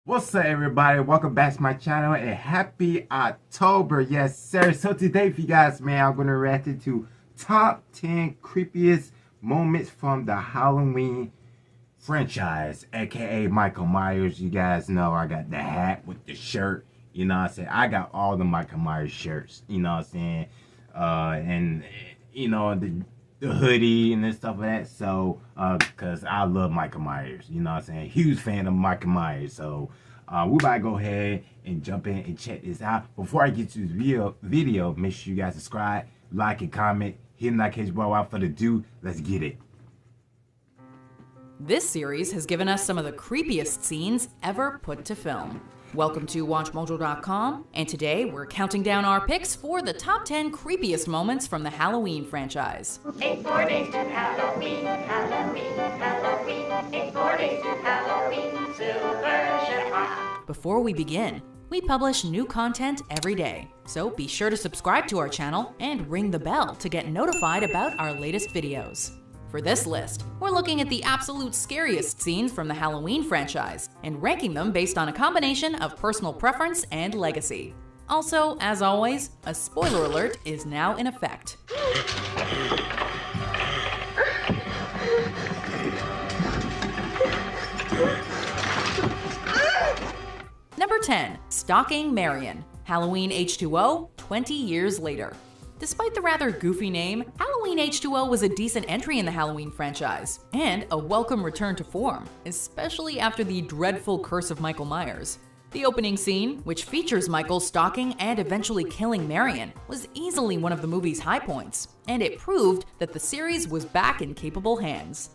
What's up, everybody? Welcome back to my channel and happy October. Yes, sir. So today for you guys, man, I'm going to react to top 10 creepiest moments from the Halloween franchise, aka Michael Myers. You guys know I got the hat with the shirt. You know what I'm saying? I got all the Michael Myers shirts. You know what I'm saying? And, you know, the hoodie and stuff like that. So, because I love Michael Myers. You know what I'm saying? Huge fan of Michael Myers. So, we about to go ahead and jump in and check this out. Before I get to this video, make sure you guys subscribe, like, and comment. Hit the notification bell. Without further ado, let's get it. This series has given us some of the creepiest scenes ever put to film. Welcome to WatchMojo.com, and today we're counting down our picks for the top 10 creepiest moments from the Halloween franchise. 8 more days to Halloween, Halloween, Halloween. 8 more days to Halloween, Silver Shamrock. Before we begin, we publish new content every day, so be sure to subscribe to our channel and ring the bell to get notified about our latest videos. For this list, we're looking at the absolute scariest scenes from the Halloween franchise and ranking them based on a combination of personal preference and legacy. Also, as always, a spoiler alert is now in effect. Number 10. Stalking Marion, Halloween H2O, 20 years later. Despite the rather goofy name, Halloween H2O was a decent entry in the Halloween franchise, and a welcome return to form, especially after the dreadful curse of Michael Myers. The opening scene, which features Michael stalking and eventually killing Marion, was easily one of the movie's high points, and it proved that the series was back in capable hands.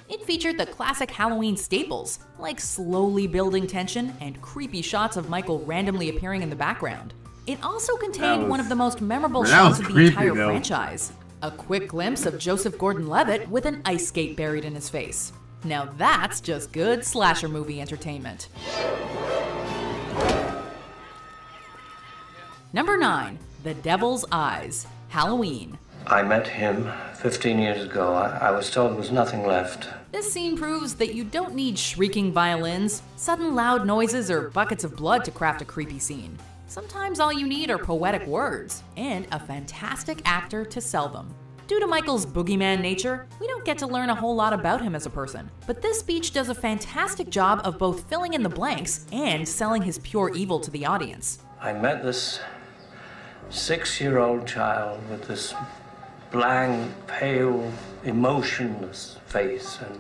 It featured the classic Halloween staples, like slowly building tension and creepy shots of Michael randomly appearing in the background. It also contained one of the most memorable shots of the entire franchise, a quick glimpse of Joseph Gordon-Levitt with an ice skate buried in his face. Now that's just good slasher movie entertainment. Number 9. The Devil's Eyes, Halloween. I met him 15 years ago. I was told there was nothing left. This scene proves that you don't need shrieking violins, sudden loud noises, or buckets of blood to craft a creepy scene. Sometimes all you need are poetic words and a fantastic actor to sell them. Due to Michael's boogeyman nature, we don't get to learn a whole lot about him as a person, but this speech does a fantastic job of both filling in the blanks and selling his pure evil to the audience. I met this 6-year-old child with this blank, pale, emotionless face and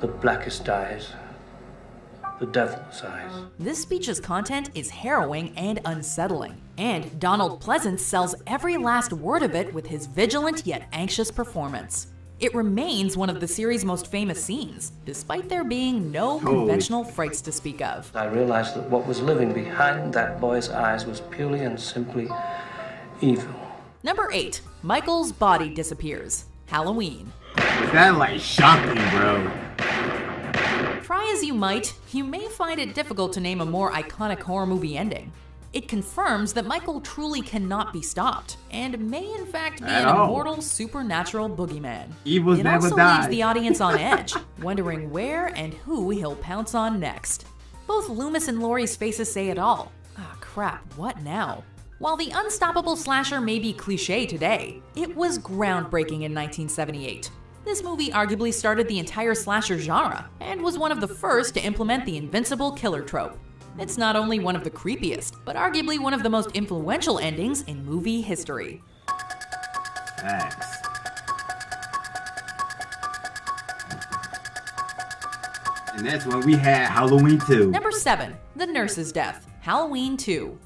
the blackest eyes, the devil's eyes. This speech's content is harrowing and unsettling, and Donald Pleasance sells every last word of it with his vigilant yet anxious performance. It remains one of the series' most famous scenes, despite there being no conventional frights to speak of. I realized that what was living behind that boy's eyes was purely and simply evil. Number 8. Michael's body disappears, Halloween. Was that like shocking, bro? Try as you might, you may find it difficult to name a more iconic horror movie ending. It confirms that Michael truly cannot be stopped, and may in fact be an immortal supernatural boogeyman. Evils never also die. leaves the audience on edge, wondering where and who he'll pounce on next. Both Loomis and Laurie's faces say it all. Ah, crap, what now? While the unstoppable slasher may be cliché today, it was groundbreaking in 1978. This movie arguably started the entire slasher genre, and was one of the first to implement the invincible killer trope. It's not only one of the creepiest, but arguably one of the most influential endings in movie history. Facts. And that's when we had Halloween 2. Number 7. The Nurse's Death, Halloween 2.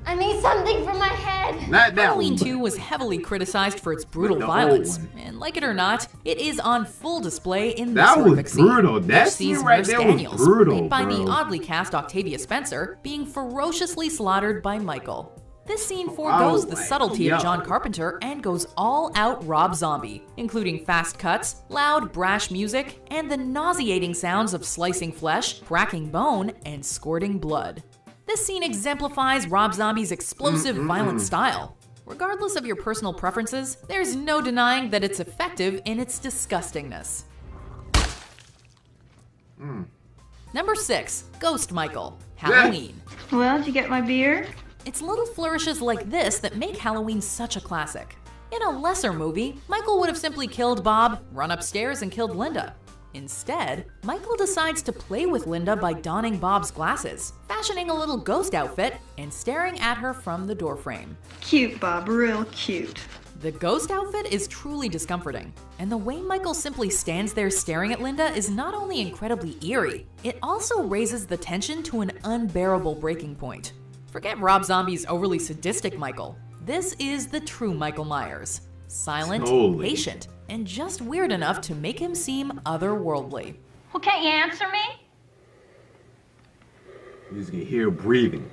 I need something for my head. Not that Halloween one, 2 was heavily criticized for its brutal the old violence, one. and like it or not, it is on full display in this That was horrific scene, brutal. That which scene sees right Nurse there was Daniels, brutal, played by the bro. oddly cast Octavia Spencer, being ferociously slaughtered by Michael. This scene foregoes the subtlety of John Carpenter and goes all out Rob Zombie, including fast cuts, loud, brash music, and the nauseating sounds of slicing flesh, cracking bone, and squirting blood. This scene exemplifies Rob Zombie's explosive, violent style. Regardless of your personal preferences, there's no denying that it's effective in its disgustingness. Number 6. Ghost Michael, Halloween. Well, did you get my beer? It's little flourishes like this that make Halloween such a classic. In a lesser movie, Michael would have simply killed Bob, run upstairs, and killed Linda. Instead, Michael decides to play with Linda by donning Bob's glasses, fashioning a little ghost outfit, and staring at her from the doorframe. Cute, Bob, real cute. The ghost outfit is truly discomforting, and the way Michael simply stands there staring at Linda is not only incredibly eerie, it also raises the tension to an unbearable breaking point. Forget Rob Zombie's overly sadistic Michael. This is the true Michael Myers. Silent, patient, and just weird enough to make him seem otherworldly. Well, can't you answer me? You just can hear breathing.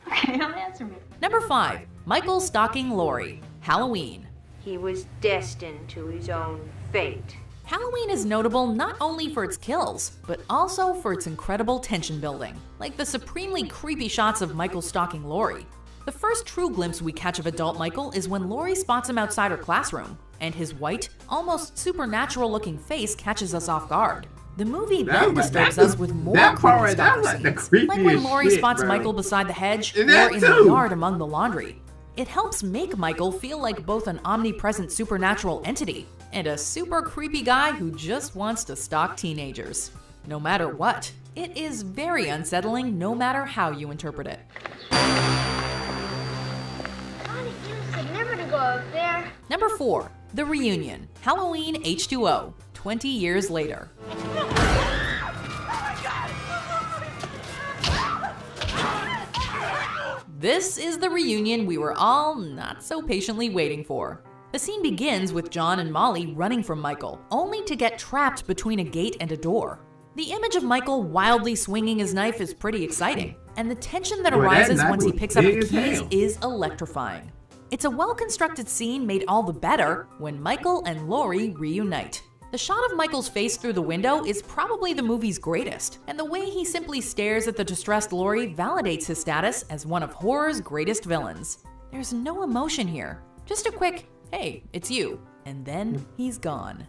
Okay, don't answer me. Number 5. Michael stalking Laurie, Halloween. He was destined to his own fate. Halloween is notable not only for its kills, but also for its incredible tension building, like the supremely creepy shots of Michael stalking Laurie. The first true glimpse we catch of adult Michael is when Laurie spots him outside her classroom, and his white, almost supernatural-looking face catches us off guard. The movie then disturbs us with more creepy stalker scenes, like when Laurie spots Michael beside the hedge or in the yard among the laundry. It helps make Michael feel like both an omnipresent supernatural entity and a super creepy guy who just wants to stalk teenagers. No matter what, it is very unsettling no matter how you interpret it. Never to go up there. Number 4. The Reunion, Halloween H2O, 20 years later. This is the reunion we were all not so patiently waiting for. The scene begins with John and Molly running from Michael, only to get trapped between a gate and a door. The image of Michael wildly swinging his knife is pretty exciting, and the tension that arises once he picks up the keys is electrifying. It's a well-constructed scene made all the better when Michael and Laurie reunite. The shot of Michael's face through the window is probably the movie's greatest, and the way he simply stares at the distressed Laurie validates his status as one of horror's greatest villains. There's no emotion here, just a quick, "Hey, it's you," and then he's gone.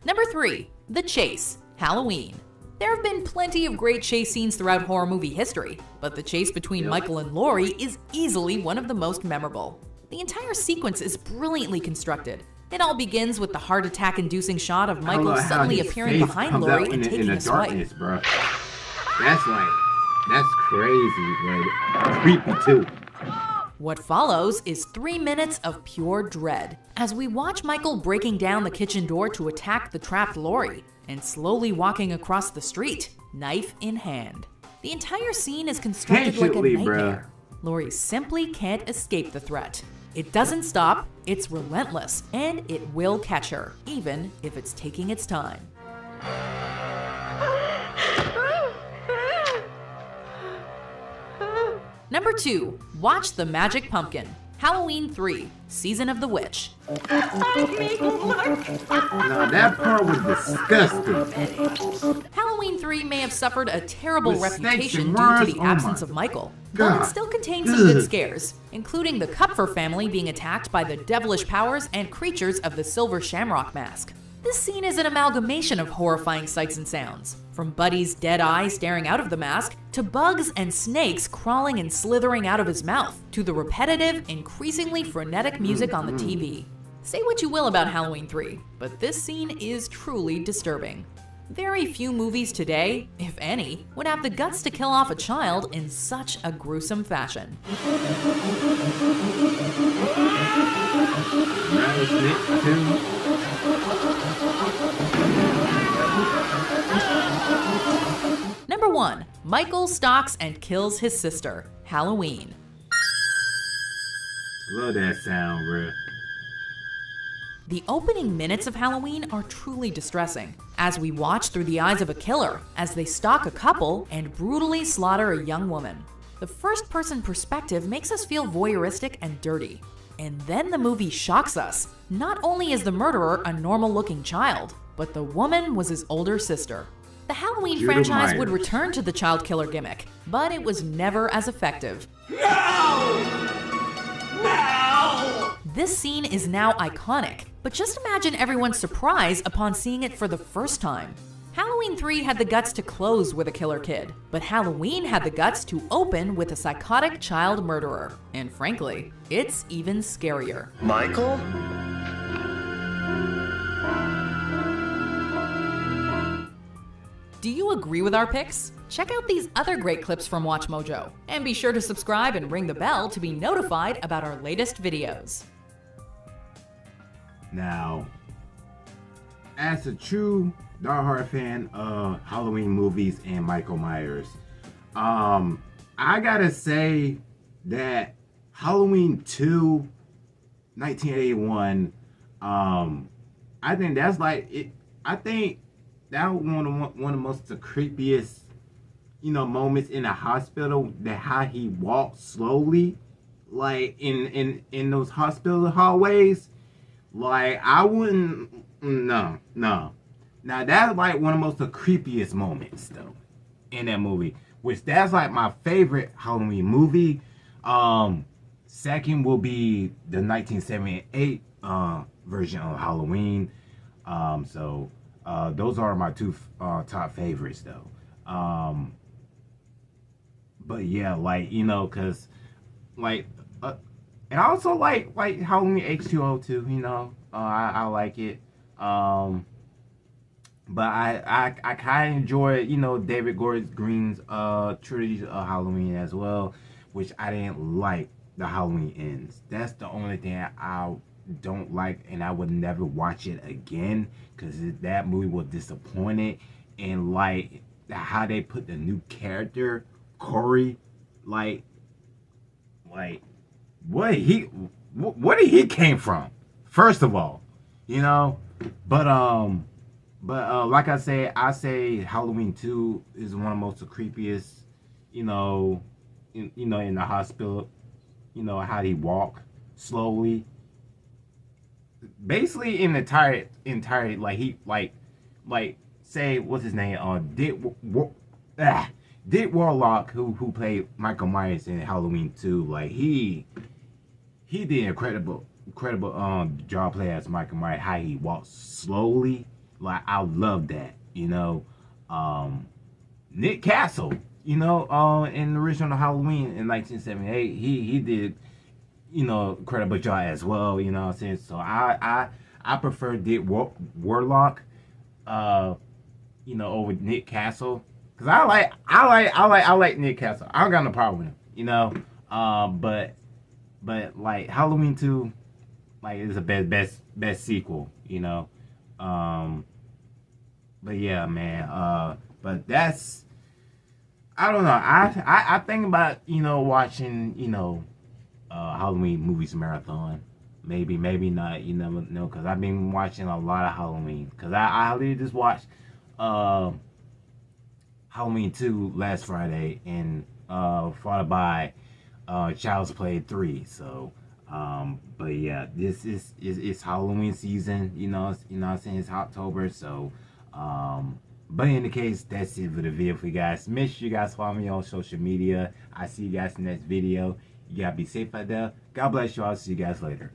Number 3. The Chase, Halloween. There have been plenty of great chase scenes throughout horror movie history, but the chase between Michael and Laurie is easily one of the most memorable. The entire sequence is brilliantly constructed. It all begins with the heart attack-inducing shot of Michael suddenly appearing behind Laurie and taking a swipe. Bro. That's crazy, like creepy too. What follows is 3 minutes of pure dread, as we watch Michael breaking down the kitchen door to attack the trapped Laurie, and slowly walking across the street, knife in hand. The entire scene is constructed like a nightmare. Laurie simply can't escape the threat. It doesn't stop, it's relentless, and it will catch her, even if it's taking its time. Number 2. Watch the Magic Pumpkin, Halloween 3, Season of the Witch. No, that part was disgusting. Halloween 3 may have suffered a terrible reputation due to the absence of Michael, but it still contains some good scares, including the Kupfer family being attacked by the devilish powers and creatures of the Silver Shamrock Mask. This scene is an amalgamation of horrifying sights and sounds, from Buddy's dead eye staring out of the mask, to bugs and snakes crawling and slithering out of his mouth, to the repetitive, increasingly frenetic music on the TV. Say what you will about Halloween 3, but this scene is truly disturbing. Very few movies today, if any, would have the guts to kill off a child in such a gruesome fashion. Number 1. Michael stalks and kills his sister, Halloween. Love that sound, bruh. The opening minutes of Halloween are truly distressing, as we watch through the eyes of a killer as they stalk a couple and brutally slaughter a young woman. The first-person perspective makes us feel voyeuristic and dirty. And then the movie shocks us. Not only is the murderer a normal-looking child, but the woman was his older sister. The Halloween Judah franchise Myers. would return to the child killer gimmick, but it was never as effective. This scene is now iconic, but just imagine everyone's surprise upon seeing it for the first time. Halloween 3 had the guts to close with a killer kid, but Halloween had the guts to open with a psychotic child murderer. And frankly, it's even scarier. Michael? Do you agree with our picks? Check out these other great clips from Watch Mojo, and be sure to subscribe and ring the bell to be notified about our latest videos. Now, as a true diehard fan of Halloween movies and Michael Myers, I gotta say that Halloween 2, 1981, I think that's like it. I think that was one of the most the creepiest, moments in the hospital. That how he walked slowly, like in those hospital hallways. Like, I wouldn't, no. Now, that's like one of the most the creepiest moments, though, in that movie. Which, that's like my favorite Halloween movie. Second will be the 1978 version of Halloween. Those are my two top favorites, though. But yeah, like, because, like, and I also like Halloween H2O too, I like it. But I kind of enjoy, David Gordon Green's trilogy of Halloween as well, which I didn't like the Halloween Ends. That's the only thing I don't like, and I would never watch it again, because that movie was disappointed. And like how they put the new character Corey, like where did he came from, first of all, but like I say Halloween 2 is one of the most creepiest, in the hospital, how he walk slowly, basically in the entire like he like say what's his name, Dick Warlock, who played Michael Myers in Halloween 2, like he did incredible job playing as Michael Myers, how he walks slowly. Like, I love that, Nick Castle, in the original Halloween in 1978, he did, incredible job as well, what I'm saying? So I prefer Dick Warlock, over Nick Castle. Cause I like Nick Castle. I don't got no problem with him, but like Halloween 2, like, is the best sequel, But yeah, man. But that's, I don't know. I think about watching Halloween movies marathon. Maybe not. You never know, cause I've been watching a lot of Halloween. Cause I literally just watched Halloween 2 last Friday, and followed by Child's Play 3. So, but yeah, this is it's Halloween season. I'm saying, it's October. So, but in the case, that's it for the video for you guys. Make sure you guys follow me on social media. I see you guys in the next video. You gotta be safe out there. God bless you all. See you guys later.